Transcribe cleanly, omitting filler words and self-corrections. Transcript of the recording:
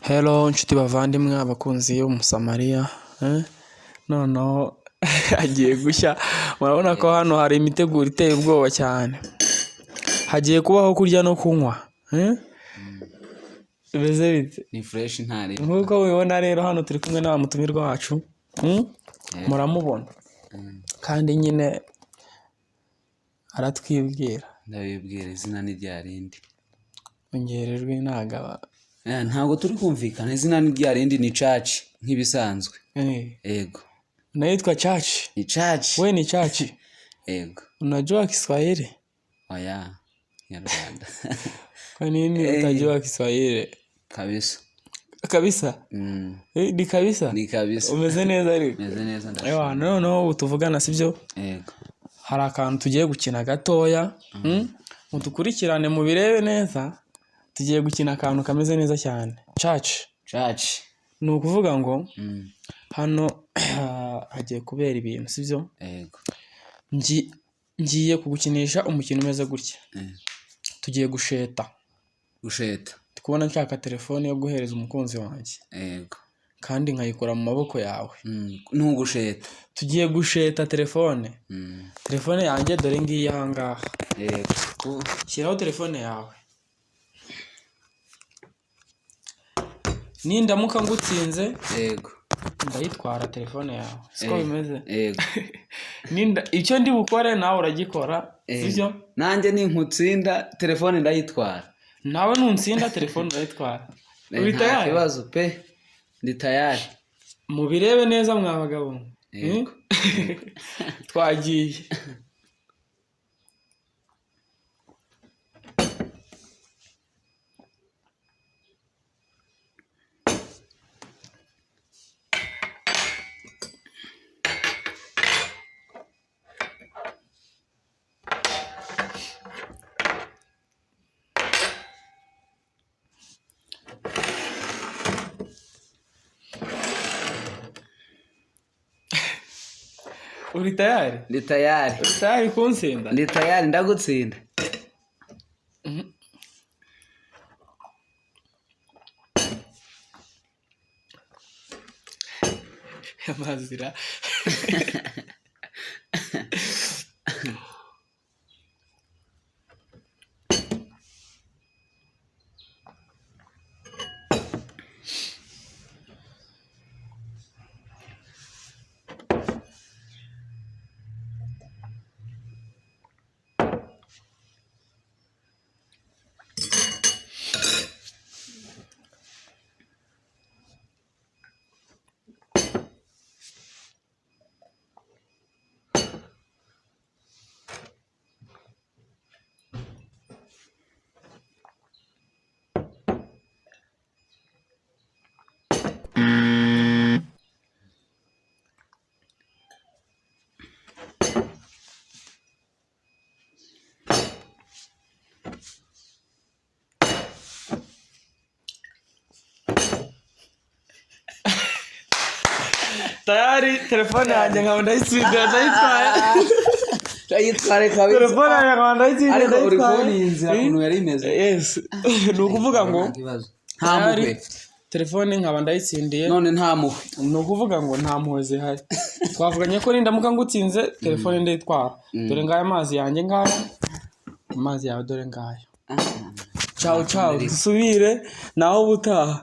Hello nshuti bavandimwe abakunzi y'umusamariya noneho hagiye gushya murabona ko hano hari imiteguro iteye ubwoba cyane hagiye kubaho kurya no kunywa beze bite ni fresh ntari nkuko mubibona rero hano turi kumwe n'abamutumirwa wacu muramubona kandi nyine aratwibwira ndabibwira izina ni ryarindi ongerejwe ntagaba ntabwo turi kumvikana izina ni ryarindi ni Chachi nk'ibisanzwe yego naitwa Chachi ni Chachi wewe ni Chachi yego unajua Kiswahili oya Nyarwanda kwa nini utajua Kiswahili kabisa kabisa ni kabisa ni kabisa umeze neza ariko umeze neza ndashaka no tuvugana sibyo yego hari akantu tugiye gukina gatoya mudukurikirane mu birebe neza tugiye gukina akantu kameze neza cyane Chachi ni ukuvuga ngo hano hagiye kubera ibintu sibyo yego ngiye kugukinisha umukino umeze gutya tugiye gusheta tukubona nshaka telefone yo guhereza umukunzi wanjye yego kandi nkayikora mu maboko yawe n'ugusheta tugiye gusheta telefone yanjye dore ngiyi aha ngaha yego shyiraho telefone yawe nindamuka ngutsinze yego ndayitwara telefone yawe siko bimeze yego icyo ndi bukore nawe uragikora sibyo nanjye ninkutsinda telefone ndayitwara nawe nutsinda telefone urayitwara uri tayari nta kibazo pe ndi tayari mubirebe neza mwa bagabo yego twagiye uri tayari ndi tayari uri tayari kuntsinda ndi tayari ndagutsinda amazira tayari telefone yanjye nkaba ndayitsinda ndayitware kabisa telefone yanjye nkaba ndayitsinda ariko uri kubona iyi nzira ukuntu yari imeze ni ukuvuga ngo nta muhwe telefone nkaba ndayitsindiye none nta muhwe ni ukuvuga ngo nta mpuhwe zihari twavuganye ko nindamuka ngutsinze telefone ndayitwara dore ngaya amazi yanjye ngaya amazi yawe dore ngaya ciao dusubire naho ubutaha